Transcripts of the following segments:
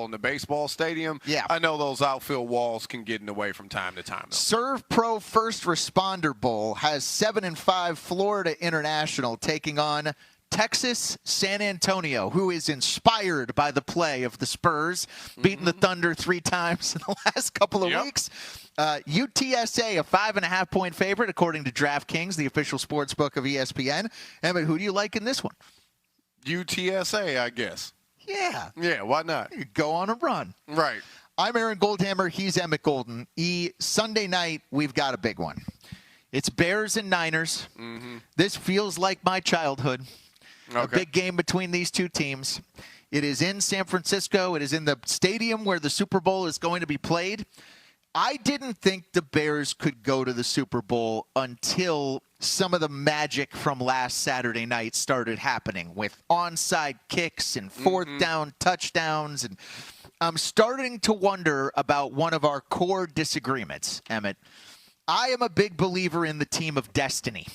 in the baseball stadium. Yeah. I know those outfield walls can get in the way from time to time, though. Serve Pro First Responder Bowl has 7-5 Florida International taking on Texas San Antonio, who is inspired by the play of the Spurs, beating the Thunder 3 times in the last couple of weeks. UTSA, a 5.5-point favorite, according to DraftKings, the official sports book of ESPN. Emmett, who do you like in this one? UTSA, I guess. Yeah. Yeah, why not? You go on a run. Right. I'm Aaron Goldhammer. He's Emmett Golden. Sunday night, we've got a big one. It's Bears and Niners. This feels like my childhood. Okay. A big game between these two teams. It is in San Francisco. It is in the stadium where the Super Bowl is going to be played. I didn't think the Bears could go to the Super Bowl until some of the magic from last Saturday night started happening with onside kicks and fourth down touchdowns. And I'm starting to wonder about one of our core disagreements, Emmett. I am a big believer in the team of destiny.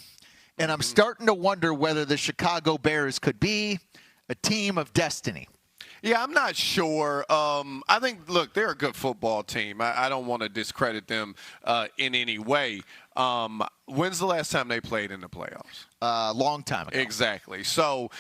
And I'm starting to wonder whether the Chicago Bears could be a team of destiny. Yeah, I'm not sure. I think, look, they're a good football team. I don't want to discredit them in any way. When's the last time they played in the playoffs? Long time ago. Exactly. So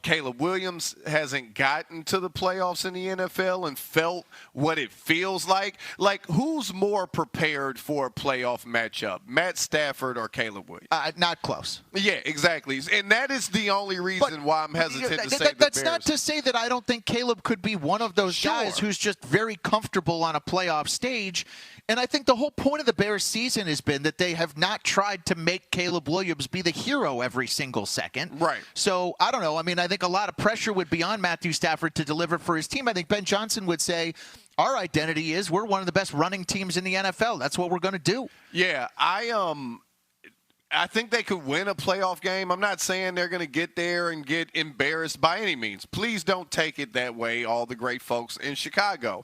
Caleb Williams hasn't gotten to the playoffs in the NFL and felt what it feels like. Like, who's more prepared for a playoff matchup, Matt Stafford or Caleb Williams? Not close. Yeah, exactly. And that is the only reason why I'm hesitant to say the Bears. That's not to say that I don't think Caleb could be one of those guys who's just very comfortable on a playoff stage. And I think the whole point of the Bears season has been that they have not tried to make Caleb Williams be the hero every single second. Right. So, I don't know. I mean, I think a lot of pressure would be on Matthew Stafford to deliver for his team. I think Ben Johnson would say, our identity is we're one of the best running teams in the NFL. That's what we're going to do. Yeah, I think they could win a playoff game. I'm not saying they're going to get there and get embarrassed by any means. Please don't take it that way, all the great folks in Chicago.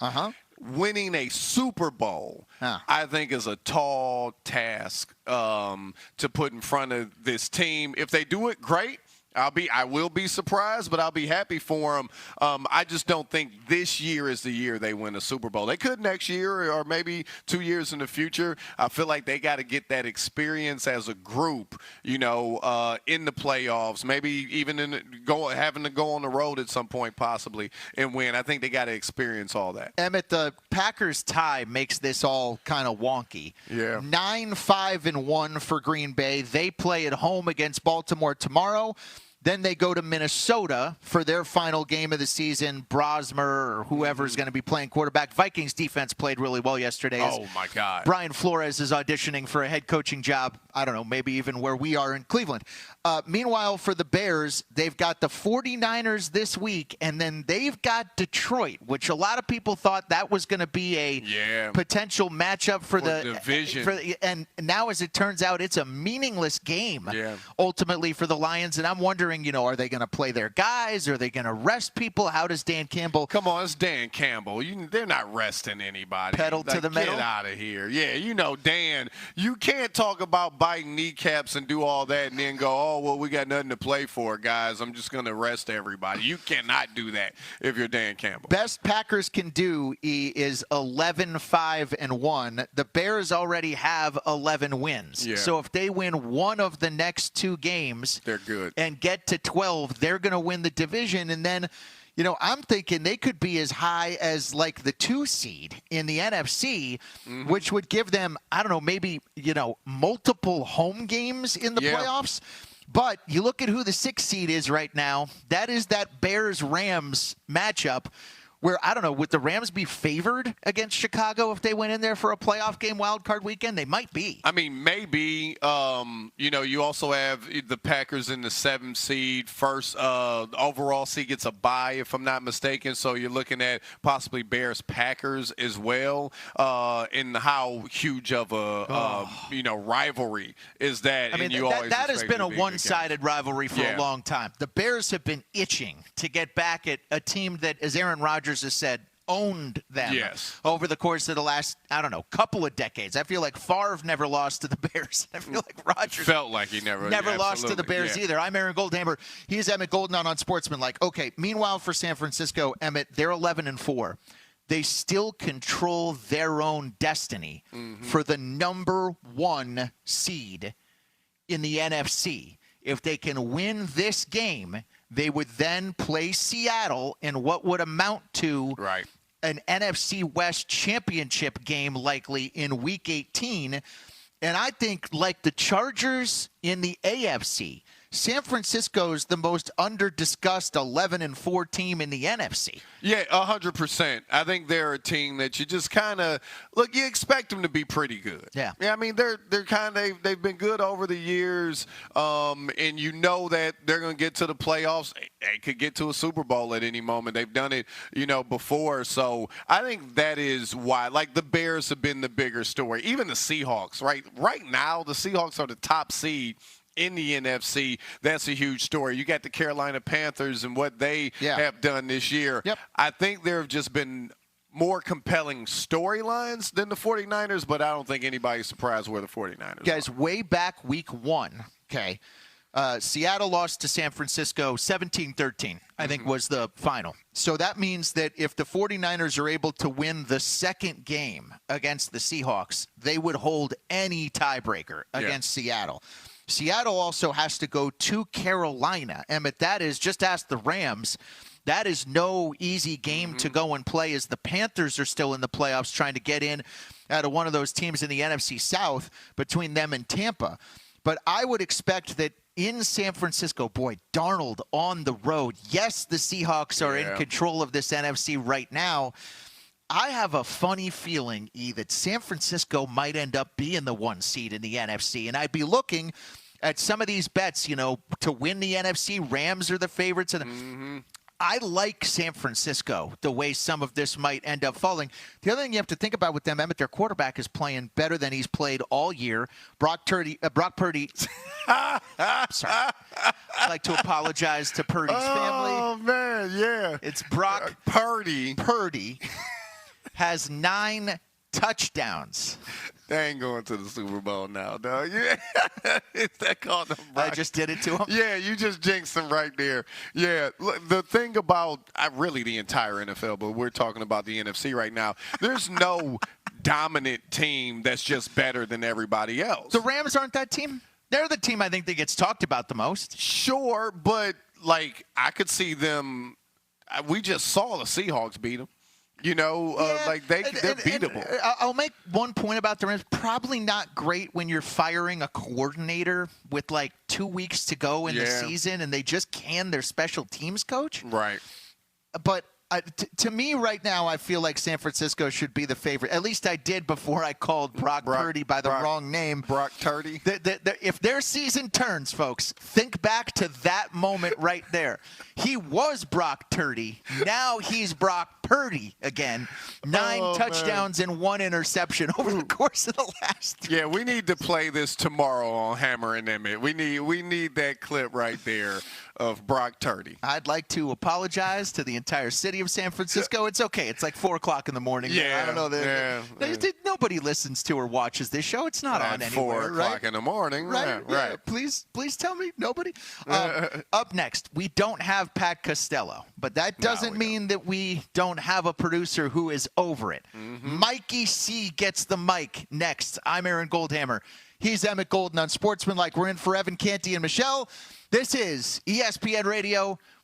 Winning a Super Bowl, I think, is a tall task to put in front of this team. If they do it, great. I will be surprised, but I'll be happy for them. I just don't think this year is the year they win a Super Bowl. They could next year or maybe 2 years in the future. I feel like they got to get that experience as a group, in the playoffs, maybe even having to go on the road at some point possibly and win. I think they got to experience all that. Emmett, the Packers tie makes this all kind of wonky. Yeah. 9-5-1 for Green Bay. They play at home against Baltimore tomorrow. Then they go to Minnesota for their final game of the season. Brosmer or whoever's going to be playing quarterback. Vikings defense played really well yesterday. Oh, my God. Brian Flores is auditioning for a head coaching job. I don't know, maybe even where we are in Cleveland. Meanwhile, for the Bears, they've got the 49ers this week, and then they've got Detroit, which a lot of people thought that was going to be a potential matchup for the division. And now, as it turns out, it's a meaningless game ultimately for the Lions. And I'm wondering, are they going to play their guys? Are they going to rest people? How does Dan Campbell? Come on, it's Dan Campbell. They're not resting anybody. Pedal to the metal. Get out of here. Yeah, Dan, you can't talk about biting kneecaps and do all that and then go, oh, well, we got nothing to play for, guys. I'm just going to rest everybody. You cannot do that if you're Dan Campbell. Best Packers can do is 11-5-1. The Bears already have 11 wins. Yeah. So if they win one of the next 2 games, they're good. And get to 12, they're going to win the division. And then, I'm thinking they could be as high as like the 2 seed in the NFC, which would give them, I don't know, maybe, multiple home games in the playoffs. But you look at who the 6th seed is right now. That is that Bears-Rams matchup where, I don't know, would the Rams be favored against Chicago if they went in there for a playoff game wild card weekend? They might be. I mean, maybe. You also have the Packers in the 7th seed. First overall seed gets a bye, if I'm not mistaken. So you're looking at possibly Bears-Packers as well. And how huge of a, rivalry is that? I mean, that has been a one-sided rivalry for a long time. The Bears have been itching to get back at a team that, as Aaron Rodgers has said, owned them Yes. over the course of the last, I don't know, couple of decades. I feel like Favre never lost to the Bears. I feel like Rodgers felt like he never lost to the Bears either. I'm Aaron Goldhammer. He's Emmett Golden on Sportsmanlike. Okay, meanwhile for San Francisco, Emmett, they're 11-4. They still control their own destiny for the number 1 seed in the NFC. If they can win this game, they would then play Seattle in what would amount to an NFC West championship game likely in Week 18. And I think, like the Chargers in the AFC, San Francisco's the most under-discussed 11-4 team in the NFC. Yeah, 100%. I think they're a team that you just kind of look. You expect them to be pretty good. Yeah. I mean, they're kind of they've been good over the years, and you know that they're going to get to the playoffs. They could get to a Super Bowl at any moment. They've done it, before. So I think that is why. Like the Bears have been the bigger story. Even the Seahawks, right? Right now, the Seahawks are the top seed in the NFC. That's a huge story. You got the Carolina Panthers and what they have done this year. Yep. I think there have just been more compelling storylines than the 49ers, but I don't think anybody's surprised where the 49ers Guys, are. way back week 1, okay, Seattle lost to San Francisco 17-13, I think was the final. So that means that if the 49ers are able to win the second game against the Seahawks, they would hold any tiebreaker against Seattle. Seattle also has to go to Carolina. Emmett, that is, just ask the Rams, that is no easy game to go and play as the Panthers are still in the playoffs trying to get in out of one of those teams in the NFC South between them and Tampa. But I would expect that in San Francisco, boy, Darnold on the road. Yes, the Seahawks are in control of this NFC right now. I have a funny feeling, E, that San Francisco might end up being the 1 seed in the NFC. And I'd be looking at some of these bets, to win the NFC. Rams are the favorites. And I like San Francisco, the way some of this might end up falling. The other thing you have to think about with them, Emmett, their quarterback is playing better than he's played all year. Brock Purdy. Sorry. I'd like to apologize to Purdy's family. Oh, man, yeah. It's Brock Purdy. Has 9 touchdowns. They ain't going to the Super Bowl now, dog. Yeah. Is that called them? I just did it to him? Yeah, you just jinxed them right there. Yeah, look, the thing about really the entire NFL, but we're talking about the NFC right now, there's no dominant team that's just better than everybody else. The Rams aren't that team? They're the team I think that gets talked about the most. Sure, but, I could see them – we just saw the Seahawks beat them. They're beatable. I'll make one point about the Rams. Probably not great when you're firing a coordinator with 2 weeks to go in the season and they just canned their special teams coach. Right. But to me right now, I feel like San Francisco should be the favorite. At least I did before I called Brock Purdy by the wrong name. Brock Purdy. If their season turns, folks, think back to that moment right there. He was Brock Purdy. Now he's Brock Purdy again. 9 touchdowns and 1 interception over the course of the last. Yeah, we need to play this tomorrow on Hammer and Emmett. We need that clip right there of Brock Purdy. I'd like to apologize to the entire city of San Francisco. It's okay. It's 4 o'clock in the morning. Yeah, I don't know. Nobody listens to or watches this show. It's not on anywhere. 4 o'clock in the morning. Right. Yeah. Please tell me. Nobody. Up next, we don't have Pat Costello, but that doesn't mean that we don't have a producer who is over it. Mikey C gets the mic next. I'm Aaron Goldhammer. He's Emmett Golden on Sportsmanlike. We're in for Evan, Canty, and Michelle. This is ESPN Radio.